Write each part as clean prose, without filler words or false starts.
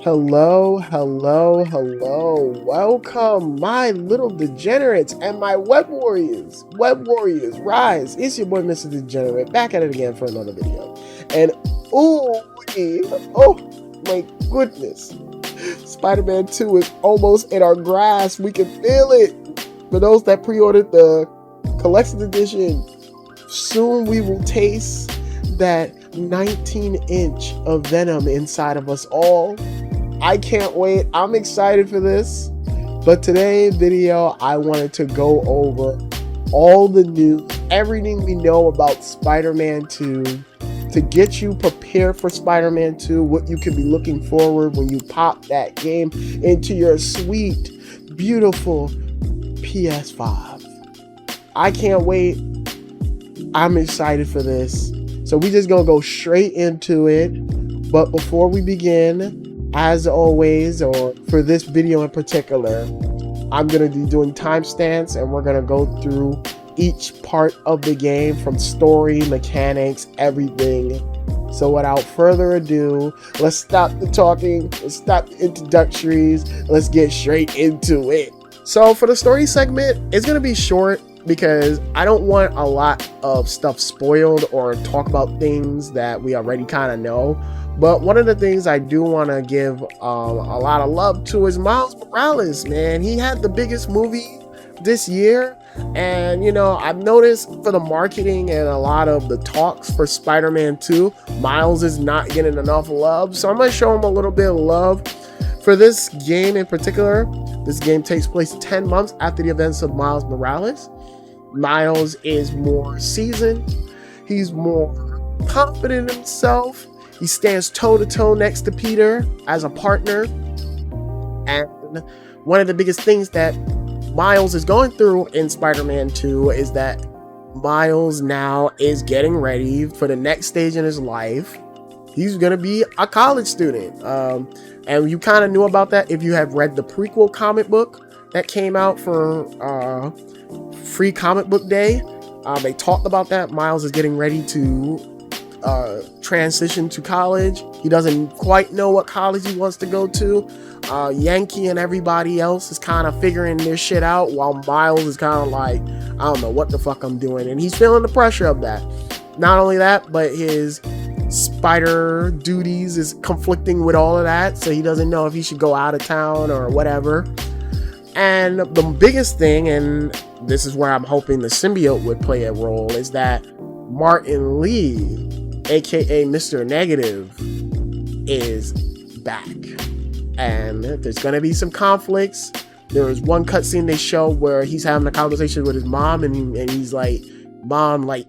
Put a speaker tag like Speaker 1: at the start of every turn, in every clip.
Speaker 1: Hello, hello, hello. Welcome, my little degenerates and my web warriors. Web warriors, rise. It's your boy, Mr. Degenerate, back at it again for another video. And, oh my goodness. Spider-Man 2 is almost in our grasp. We can feel it. For those that pre-ordered the collector's edition, soon we will taste that 19-inch of Venom inside of us all. I can't wait. I'm excited for this. But today's video, I wanted to go over all the news, everything we know about Spider-Man 2, to get you prepared for Spider-Man 2, what you could be looking forward when you pop that game into your sweet, beautiful PS5. I can't wait. I'm excited for this. So we just gonna go straight into it. But before we begin, as always, or for this video in particular, I'm gonna be doing timestamps and we're gonna go through each part of the game, from story, mechanics, everything. So without further ado, let's stop the talking, let's stop the introductories, let's get straight into it. So for the story segment, it's gonna be short because I don't want a lot of stuff spoiled or talk about things that we already kind of know. But one of the things I do want to give a lot of love to is Miles Morales, man. He had the biggest movie this year. And, you know, I've noticed for the marketing and a lot of the talks for Spider-Man 2, Miles is not getting enough love. So I'm going to show him a little bit of love. For this game in particular, this game takes place 10 months after the events of Miles Morales. Miles is more seasoned. He's more confident in himself. He stands toe-to-toe next to Peter as a partner. And one of the biggest things that Miles is going through in Spider-Man 2 is that Miles now is getting ready for the next stage in his life. He's going to be a college student. And you kind of knew about that if you have read the prequel comic book that came out for Free Comic Book Day. They talked about that. Miles is getting ready to transition to college. He doesn't quite know what college he wants to go to. Yankee and everybody else is kind of figuring their shit out, while Miles is kind of like, I don't know what the fuck I'm doing, and he's feeling the pressure of that. Not only that, but his spider duties is conflicting with all of that, so he doesn't know if he should go out of town or whatever. And the biggest thing, and this is where I'm hoping the symbiote would play a role, is that Martin Lee, aka Mr. Negative, is back. And there's gonna be some conflicts. There was one cutscene they show where he's having a conversation with his mom, and he's like, "Mom, like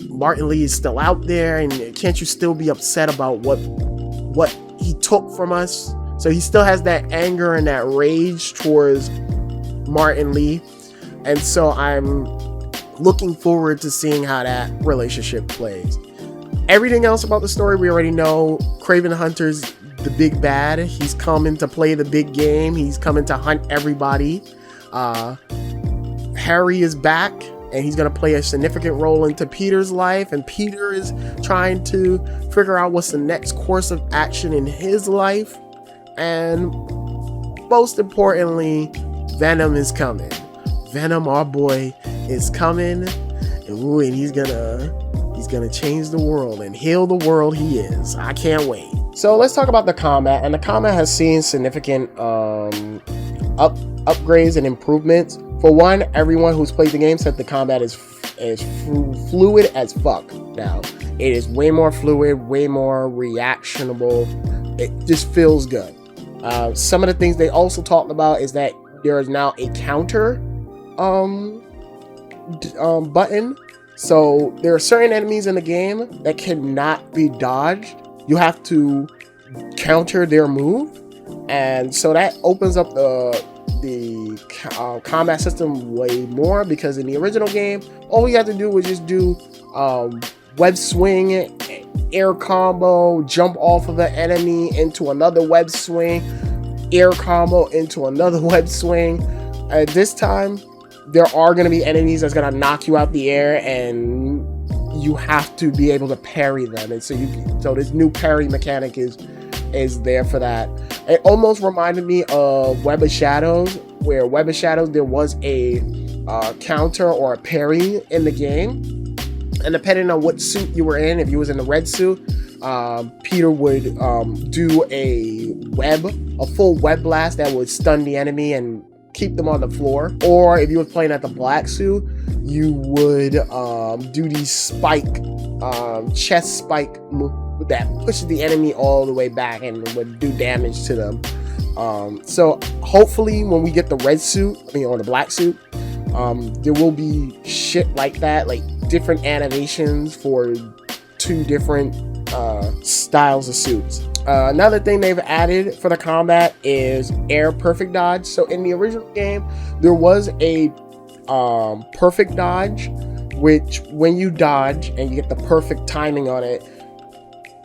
Speaker 1: Martin Lee is still out there, and can't you still be upset about what he took from us?" So he still has that anger and that rage towards Martin Lee. And so I'm looking forward to seeing how that relationship plays. Everything else about the story we already know. Kraven the Hunter's the big bad. He's coming to play the big game. He's coming to hunt everybody. Harry is back, and he's going to play a significant role into Peter's life. And Peter is trying to figure out what's the next course of action in his life. And most importantly, Venom is coming. Venom, our boy, is coming, and he's gonna change the world and heal the world. He is. I can't wait. So let's talk about the combat, and the combat has seen significant upgrades and improvements. For one, everyone who's played the game said the combat is fluid as fuck now. It is way more fluid, way more reactionable. It just feels good. Some of the things they also talked about is that there is now a counter button. So there are certain enemies in the game that cannot be dodged. You have to counter their move, and so that opens up the combat system way more, because in the original game, all you had to do was just do web swing, air combo, jump off of the enemy into another web swing, air combo into another web swing. This time, there are going to be enemies that's going to knock you out the air, and you have to be able to parry them. And so this new parry mechanic is is there for that. It almost reminded me of Web of Shadows, where Web of Shadows there was a counter or a parry in the game, and depending on what suit you were in, if you was in the red suit, Peter would do a full web blast that would stun the enemy and keep them on the floor. Or if you were playing at the black suit, you would do these chest spike move that pushes the enemy all the way back and would do damage to them. So hopefully when we get the red suit, or the black suit, there will be shit like that, like different animations for 2 different styles of suits. Another thing they've added for the combat is air perfect dodge. So in the original game, there was a perfect dodge, which when you dodge and you get the perfect timing on it,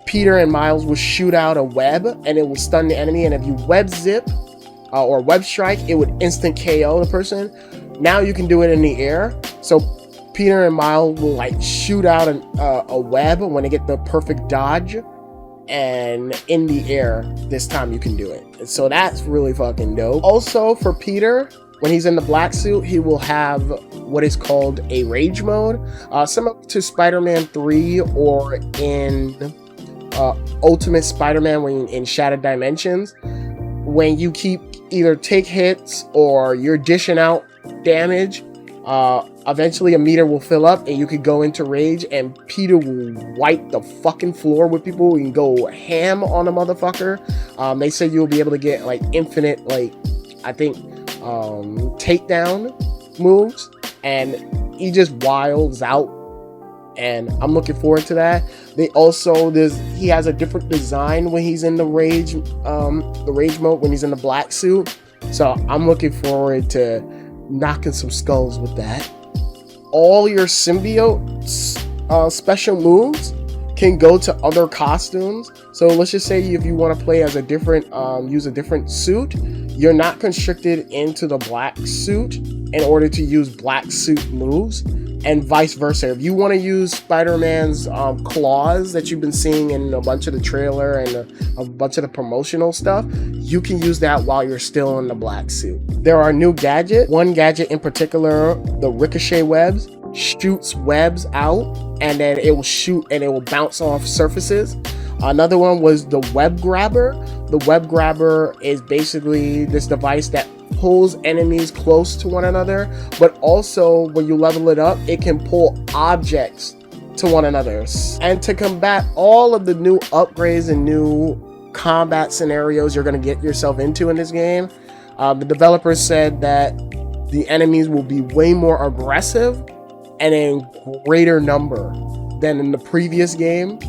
Speaker 1: Peter and Miles will shoot out a web and it will stun the enemy. And if you web zip or web strike, it would instant KO the person. Now you can do it in the air. So Peter and Miles will like shoot out a web when they get the perfect dodge, and in the air this time you can do it. So that's really fucking dope. Also for Peter, when he's in the black suit, he will have what is called a rage mode, similar to Spider-Man 3 or in Ultimate Spider-Man when in Shattered Dimensions. When you keep either take hits or you're dishing out damage, eventually a meter will fill up and you could go into rage, and Peter will wipe the fucking floor with people and go ham on a motherfucker. They said you'll be able to get like infinite, like I think takedown moves, and he just wilds out, and I'm looking forward to that. They also he has a different design when he's in the rage mode when he's in the black suit, so I'm looking forward to knocking some skulls with that. All your symbiote special moves can go to other costumes. So let's just say if you want to play as a different use a different suit, you're not constricted into the black suit in order to use black suit moves, and vice versa. If you want to use Spider-Man's claws that you've been seeing in a bunch of the trailer and a bunch of the promotional stuff, you can use that while you're still in the black suit. There are new gadgets. One gadget in particular, the ricochet webs, shoots webs out and then it will shoot and it will bounce off surfaces. Another one was the web grabber. The web grabber is basically this device that pulls enemies close to one another, but also when you level it up, it can pull objects to one another. And to combat all of the new upgrades and new combat scenarios you're going to get yourself into in this game, the developers said that the enemies will be way more aggressive and in greater number than in the previous game.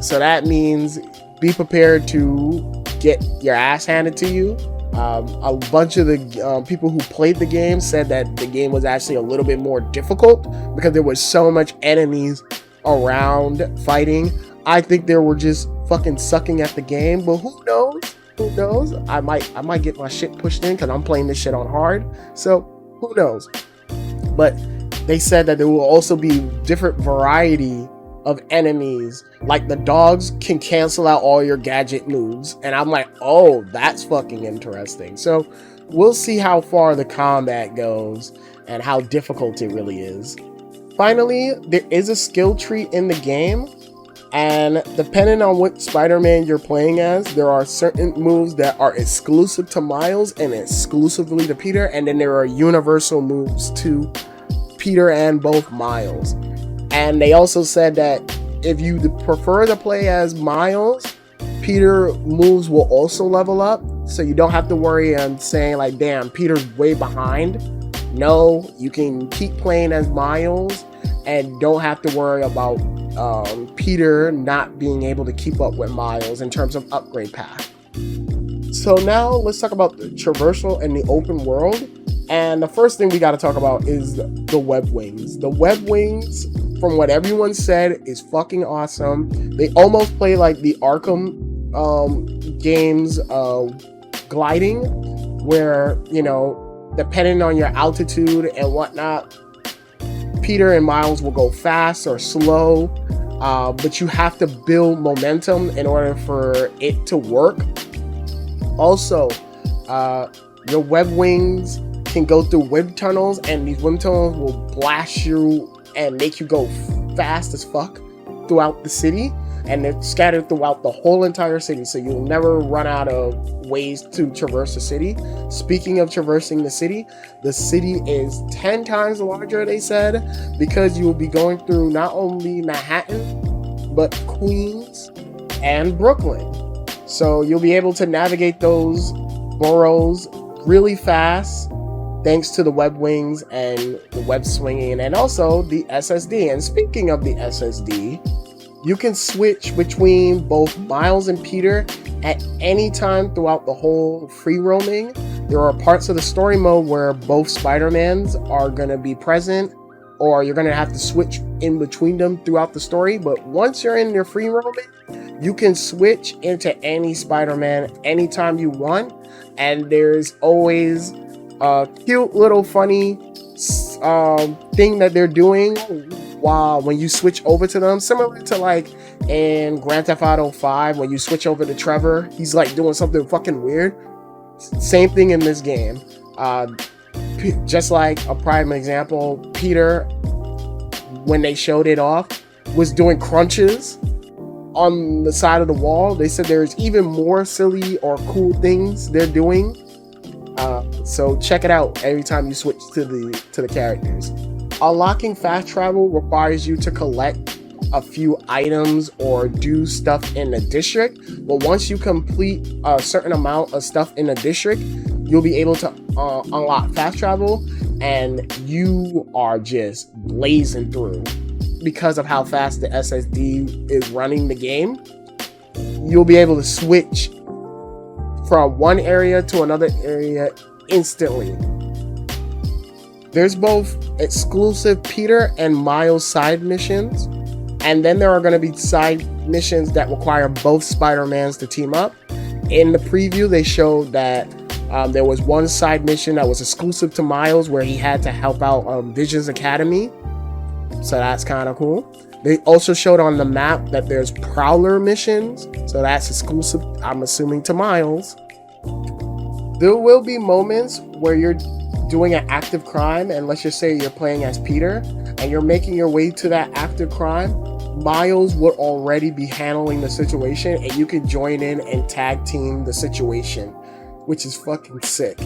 Speaker 1: So that means be prepared to get your ass handed to you. A bunch of the people who played the game said that the game was actually a little bit more difficult because there was so much enemies around fighting. I think they were just fucking sucking at the game, but who knows? Who knows? I might get my shit pushed in because I'm playing this shit on hard. So who knows? But they said that there will also be different variety of enemies, like the dogs can cancel out all your gadget moves, and I'm like, oh, that's fucking interesting. So we'll see how far the combat goes and how difficult it really is. Finally, there is a skill tree in the game, and depending on what Spider-Man you're playing as, there are certain moves that are exclusive to Miles and exclusively to Peter, and then there are universal moves to Peter and both Miles. And they also said that if you prefer to play as Miles, Peter moves will also level up. So you don't have to worry on saying like, damn, Peter's way behind. No, you can keep playing as Miles and don't have to worry about Peter not being able to keep up with Miles in terms of upgrade path. So now let's talk about the traversal and the open world. And the first thing we got to talk about is the web wings. The web wings, from what everyone said, is fucking awesome. They almost play like the Arkham games gliding, where, you know, depending on your altitude and whatnot, Peter and Miles will go fast or slow. but you have to build momentum in order for it to work. Also, your web wings can go through wind tunnels, and these wind tunnels will blast you and make you go fast as fuck throughout the city, and they're scattered throughout the whole entire city, so you'll never run out of ways to traverse the city. Speaking of traversing the city is 10 times larger, they said, because you will be going through not only Manhattan, but Queens and Brooklyn. So you'll be able to navigate those boroughs really fast, thanks to the web wings and the web swinging, and also the SSD. And speaking of the SSD, you can switch between both Miles and Peter at any time throughout the whole free roaming. There are parts of the story mode where both Spider-Mans are going to be present, or you're going to have to switch in between them throughout the story. But once you're in your free roaming, you can switch into any Spider-Man anytime you want. And there's always a cute little funny thing that they're doing when you switch over to them, similar to like in Grand Theft Auto 5 when you switch over to Trevor. He's like doing something fucking weird. Same thing in this game. Just like a prime example, Peter, when they showed it off, was doing crunches on the side of the wall. They said there's even more silly or cool things they're doing. So check it out every time you switch to the characters. Unlocking fast travel requires you to collect a few items or do stuff in the district, but once you complete a certain amount of stuff in the district, you'll be able to unlock fast travel, and you are just blazing through. Because of how fast the SSD is running the game, you'll be able to switch from one area to another area instantly. There's both exclusive Peter and Miles side missions, and then there are going to be side missions that require both Spider-Mans to team up. In the preview, they showed that there was one side mission that was exclusive to Miles where he had to help out Vision's Academy, so that's kind of cool. They also showed on the map that there's Prowler missions, so that's exclusive, I'm assuming, to Miles. There will be moments where you're doing an active crime, and let's just say you're playing as Peter and you're making your way to that active crime. Miles would already be handling the situation, and you can join in and tag team the situation, which is fucking sick.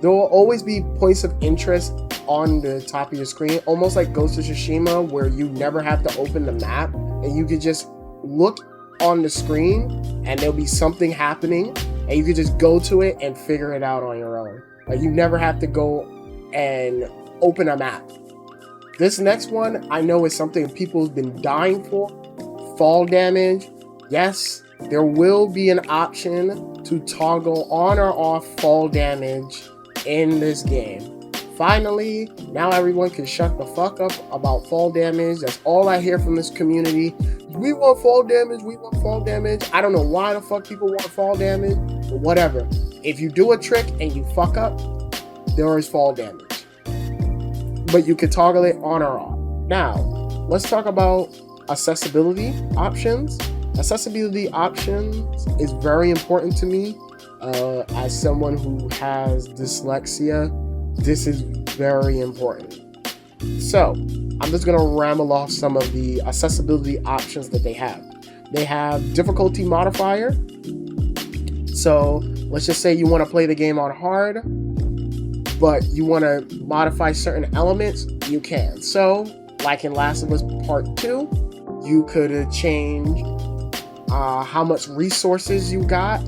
Speaker 1: There will always be points of interest on the top of your screen, almost like Ghost of Tsushima, where you never have to open the map and you could just look on the screen and there'll be something happening and you could just go to it and figure it out on your own. Like, you never have to go and open a map. This next one I know is something people've been dying for. Fall damage. Yes, there will be an option to toggle on or off fall damage in this game. Finally, now everyone can shut the fuck up about fall damage. That's all I hear from this community. We want fall damage, we want fall damage. I don't know why the fuck people want fall damage, but whatever. If you do a trick and you fuck up, there is fall damage. But you can toggle it on or off. Now, let's talk about accessibility options. Accessibility options is very important to me. As someone who has dyslexia, this is very important. So, I'm just going to ramble off some of the accessibility options that they have. They have difficulty modifier. So, let's just say you want to play the game on hard, but you want to modify certain elements, you can. So, like in Last of Us Part 2, you could change how much resources you got,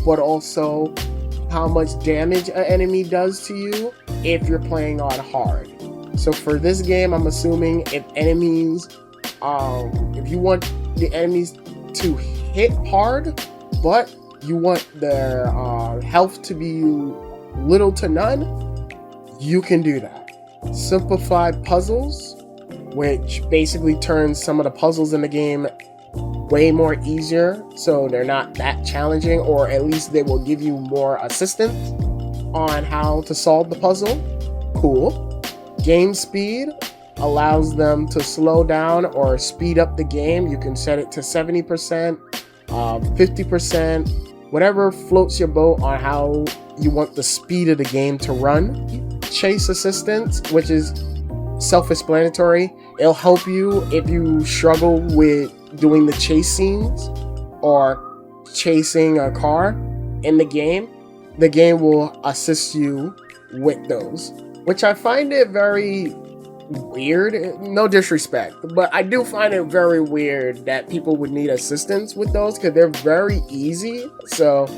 Speaker 1: but also how much damage an enemy does to you if you're playing on hard. So for this game, I'm assuming if you want the enemies to hit hard, but you want their health to be little to none, you can do that. Simplified puzzles, which basically turns some of the puzzles in the game way more easier, so they're not that challenging, or at least they will give you more assistance on how to solve the puzzle. Cool. Game speed. allows them to slow down or speed up the game. You can set it to 70%, 50%, whatever floats your boat on how you want the speed of the game to run. Chase assistance, which is self-explanatory. It'll help you if you struggle with doing the chase scenes or chasing a car in the game. The game will assist you with those, which I find it very weird. No disrespect, but I do find it very weird that people would need assistance with those because they're very easy. So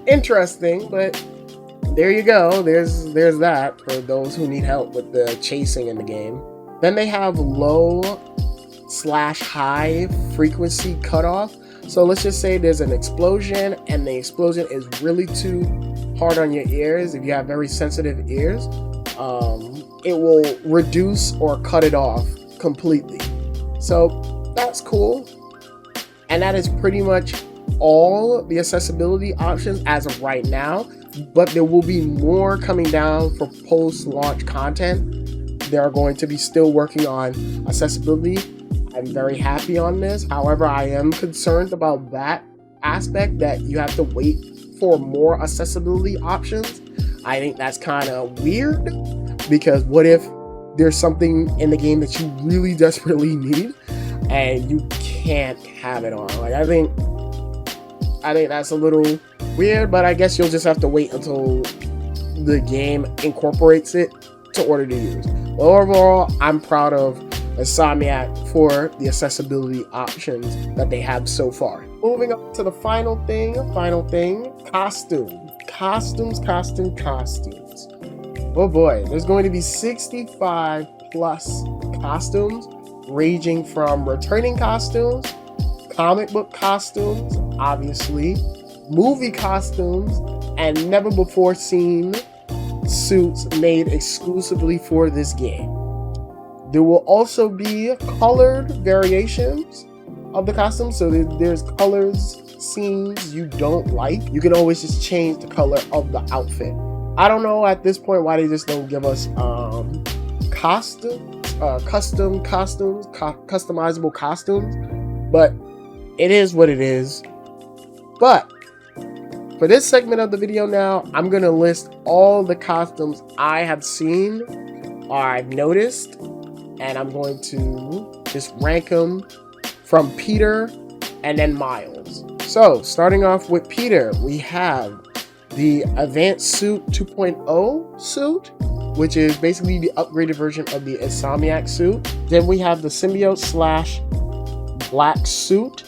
Speaker 1: interesting, but there you go. There's that for those who need help with the chasing in the game. Then they have low/high frequency cutoff. So let's just say there's an explosion and the explosion is really too hard on your ears. If you have very sensitive ears, it will reduce or cut it off completely. So that's cool. And that is pretty much all the accessibility options as of right now. But there will be more coming down for post-launch content. They are going to be still working on accessibility. I'm very happy on this. However, I am concerned about that aspect, that you have to wait for more accessibility options. I think that's kind of weird, because what if there's something in the game that you really desperately need and you can't have it on? Like, I think that's a little weird, but I guess you'll just have to wait until the game incorporates it to order to use. But overall, I'm proud of Insomniac for the accessibility options that they have so far. Moving on to the final thing, costumes. Oh boy, there's going to be 65 plus costumes, ranging from returning costumes, comic book costumes, obviously, movie costumes, and never before seen suits made exclusively for this game. There will also be colored variations of the costumes. So there's colors, scenes you don't like. You can always just change the color of the outfit. I don't know at this point why they just don't give us customizable costumes, but it is what it is. But for this segment of the video now, I'm going to list all the costumes I have seen or I've noticed, and I'm going to just rank them from Peter and then Miles. So, starting off with Peter, we have the Advanced Suit 2.0 suit, which is basically the upgraded version of the Insomniac suit. Then we have the Symbiote/Black suit,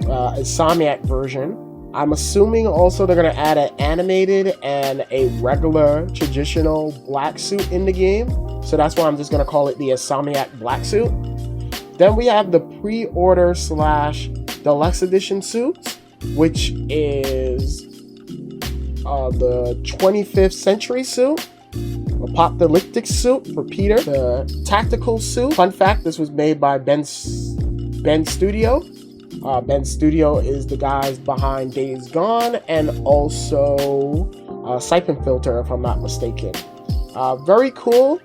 Speaker 1: Insomniac version. I'm assuming also they're going to add an animated and a regular traditional black suit in the game. So that's why I'm just going to call it the Insomniac Black suit. Then we have the pre-order/deluxe edition suits, which is the 25th century suit, apocalyptic suit for Peter, the tactical suit. Fun fact, this was made by Ben Studio. Ben Studio is the guys behind Days Gone and also Siphon Filter, if I'm not mistaken. Very cool.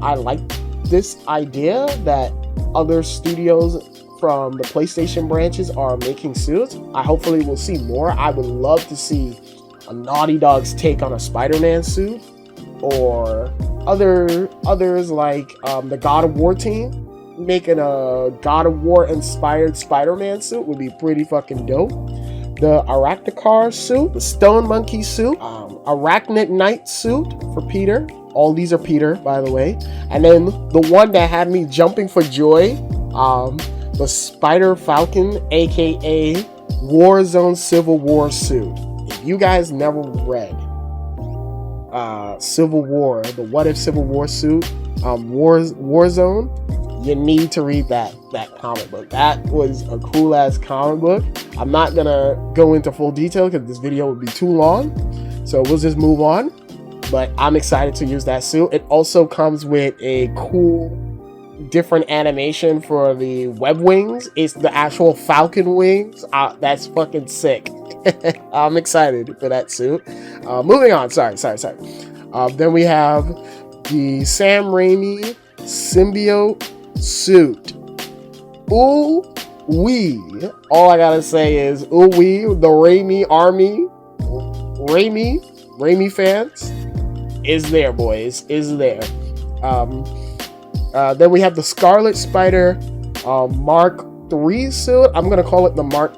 Speaker 1: I like this idea that other studios from the PlayStation branches are making suits. I hopefully will see more. I would love to see a Naughty Dog's take on a Spider-Man suit, or others like the God of War team making a God of War inspired Spider-Man suit would be pretty fucking dope. The Arachnicar suit, the Stone Monkey suit, Arachnid Knight suit for Peter. All these are Peter, by the way. And then the one that had me jumping for joy, the Spider Falcon, aka Warzone Civil War suit. If you guys never read Civil War, the What If Civil War suit, Warzone, you need to read that comic book. That was a cool ass comic book. I'm not gonna go into full detail because this video would be too long, so we'll just move on. But I'm excited to use that suit. It also comes with a cool different animation for the web wings. It's the actual falcon wings. That's fucking sick. I'm excited for that suit. Moving on. Sorry. Then we have the Sam Raimi symbiote suit. Ooh wee. All I gotta say is ooh wee. The Raimi army, Raimi fans is there, boys. Is there. Then we have the Scarlet Spider Mark III suit. I'm gonna call it the Mark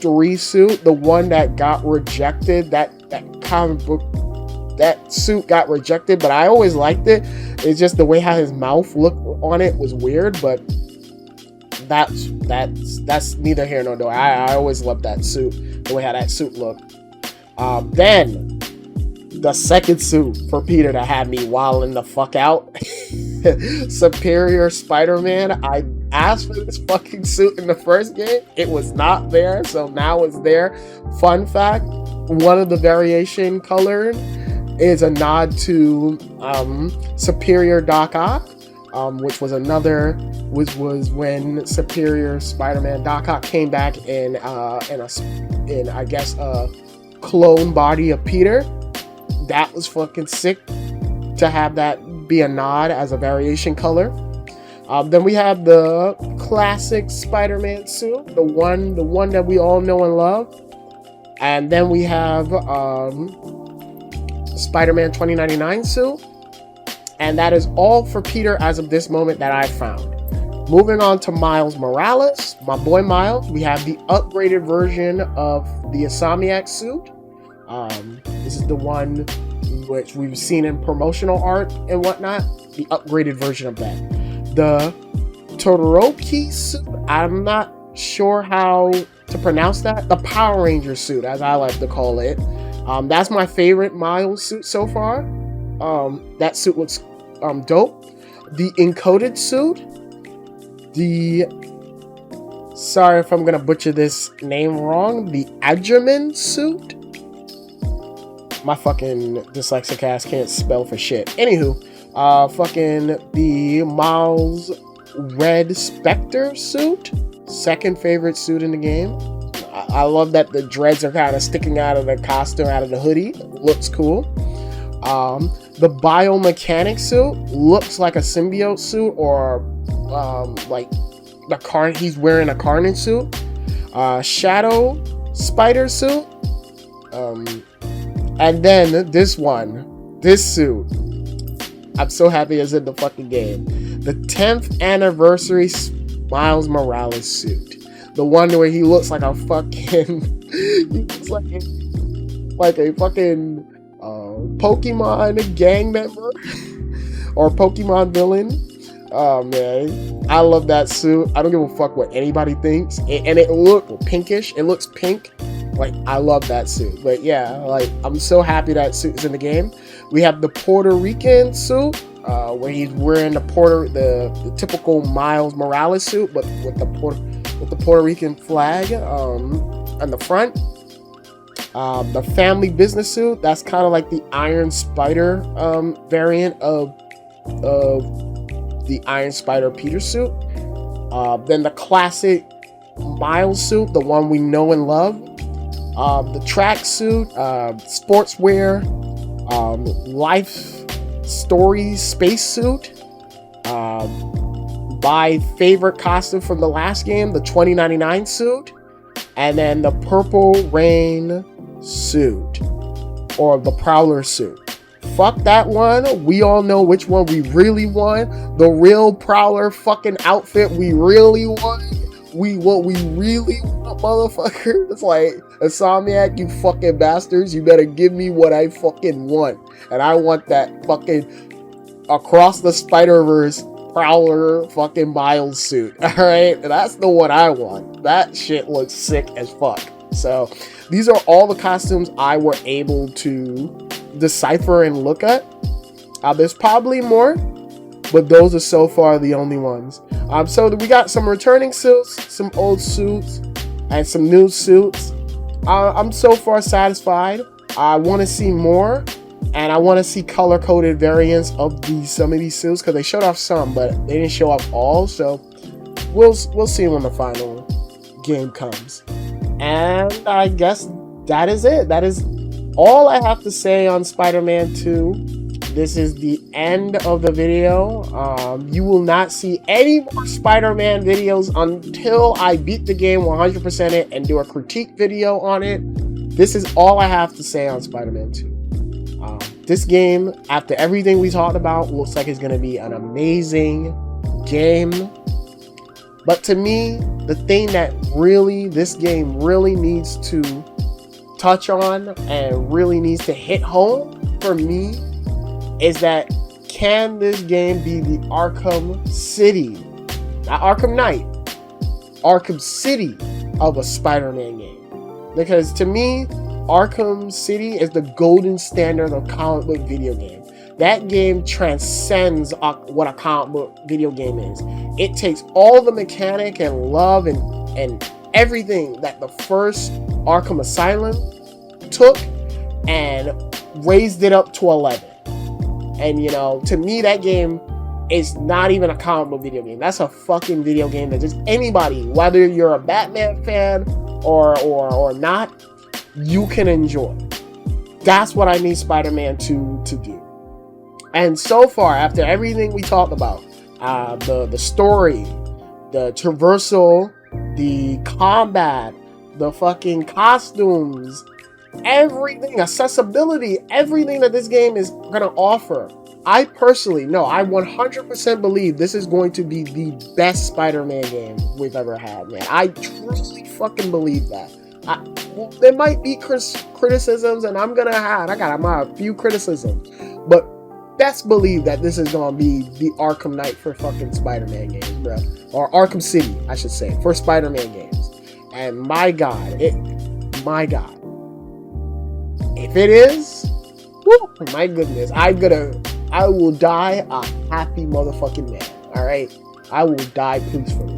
Speaker 1: III suit, the one that got rejected. That comic book, that suit got rejected, but I always liked it. It's just the way how his mouth looked on it was weird, but that's neither here nor there. I always loved that suit, the way how that suit looked. Then the second suit for Peter that had me wilding the fuck out. Superior Spider-Man. I asked for this fucking suit in the first game. It was not there, so now it's there. Fun fact, one of the variation colored is a nod to Superior Doc Ock, which was when Superior Spider-Man Doc Ock came back in I guess a clone body of Peter. That was fucking sick to have that be a nod as a variation color. Then we have the classic Spider-Man suit, the one that we all know and love. And then we have Spider-Man 2099 suit. And that is all for Peter as of this moment that I found. Moving on to Miles Morales, my boy Miles, we have the upgraded version of the Insomniac suit. This is the one which we've seen in promotional art and whatnot, the upgraded version of that. The Todoroki suit, I'm not sure how to pronounce that. The Power Ranger suit, as I like to call it. That's my favorite Miles suit so far. That suit looks dope. The encoded suit, sorry if I'm gonna butcher this name wrong, the Adjaman suit. My fucking dyslexic ass can't spell for shit. Anywho, fucking the Miles Red Spectre suit. Second favorite suit in the game. I love that the dreads are kind of sticking out of the costume, out of the hoodie. Looks cool. The biomechanic suit looks like a symbiote suit, or like he's wearing a Carnage suit. Shadow Spider suit. And then this suit, I'm so happy it's in the fucking game. The 10th anniversary Miles Morales suit. The one where he looks like a fucking, he looks like a fucking Pokemon gang member or Pokemon villain. Oh man, I love that suit. I don't give a fuck what anybody thinks. And it looked pinkish. It looks pink. Like, I love that suit. But yeah, like, I'm so happy that suit is in the game. We have the Puerto Rican suit, where he's wearing the typical Miles Morales suit, but with the Puerto Rican flag on the front. The family business suit, that's kind of like the Iron Spider variant of the Iron Spider Peter suit. Then the classic Miles suit, the one we know and love. The tracksuit, sportswear, life story spacesuit. My favorite costume from the last game, the 2099 suit. And then the Purple Rain suit, or the Prowler suit. Fuck that one. We all know which one we really want. The real Prowler fucking outfit we really want. What we really want, motherfucker. It's like, Insomniac, you fucking bastards. You better give me what I fucking want. And I want that fucking Across the Spider-Verse Prowler fucking Miles suit. Alright? That's the one I want. That shit looks sick as fuck. So, these are all the costumes I were able to decipher and look at. There's probably more, but those are so far the only ones. So we got some returning suits, some old suits, and some new suits. I'm so far satisfied. I want to see more, and I want to see color-coded variants of some of these suits, because they showed off some, but they didn't show off all. So we'll see when the final game comes. And I guess that is it. That is all I have to say on Spider-Man 2. this is the end of the video. You will not see any more Spider-Man videos until I beat the game 100% it and do a critique video on it. This is all I have to say on Spider-Man 2. This game, after everything we talked about, looks like it's going to be an amazing game. But to me, the thing that really this game really needs to touch on and really needs to hit home for me is that, can this game be the Arkham City, not Arkham Knight, Arkham City of a Spider-Man game? Because to me, Arkham City is the golden standard of comic book video game. That game transcends what a comic book video game is. It takes all the mechanic and love and everything that the first Arkham Asylum took and raised it up to 11. And, you know, to me, that game is not even a comic book video game. That's a fucking video game that just anybody, whether you're a Batman fan or not, you can enjoy. That's what I need Spider-Man 2 to do. And so far, after everything we talked about, the story, the traversal, the combat, the fucking costumes, everything, accessibility, everything that this game is gonna offer, I personally, no, I 100% believe this is going to be the best Spider-Man game we've ever had, man. I truly fucking believe that. There might be criticisms, and I got a few criticisms, but best believe that this is gonna be the Arkham Knight for fucking Spider-Man games, bro. Or Arkham City, I should say, for Spider-Man games. And my God, if it is, whoo, my goodness, I will die a happy motherfucking man. All right, I will die peacefully.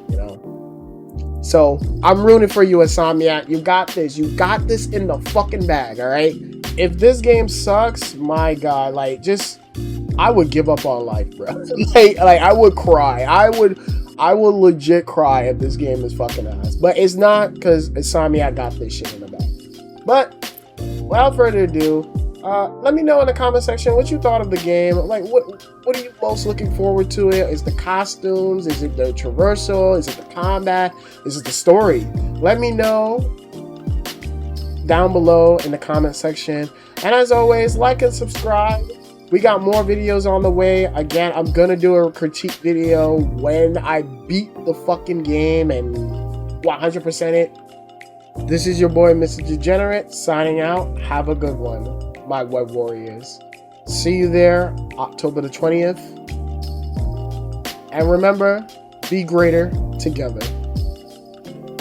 Speaker 1: You know. So I'm rooting for you, Insomniac. You got this. You got this in the fucking bag. All right. If this game sucks, my God, like, I would give up on life, bro. like I would cry. I would legit cry if this game is fucking ass. But it's not, because Insomniac got this shit in the bag. But without further ado, let me know in the comment section what you thought of the game. Like, what are you most looking forward to? Is the costumes? Is it the traversal? Is it the combat? Is it the story? Let me know down below in the comment section. And as always, like and subscribe. We got more videos on the way. Again, I'm gonna do a critique video when I beat the fucking game and 100% it. This is your boy, Mr. Degenerate, signing out. Have a good one, my web warriors. See you there, October the 20th. And remember, be greater together.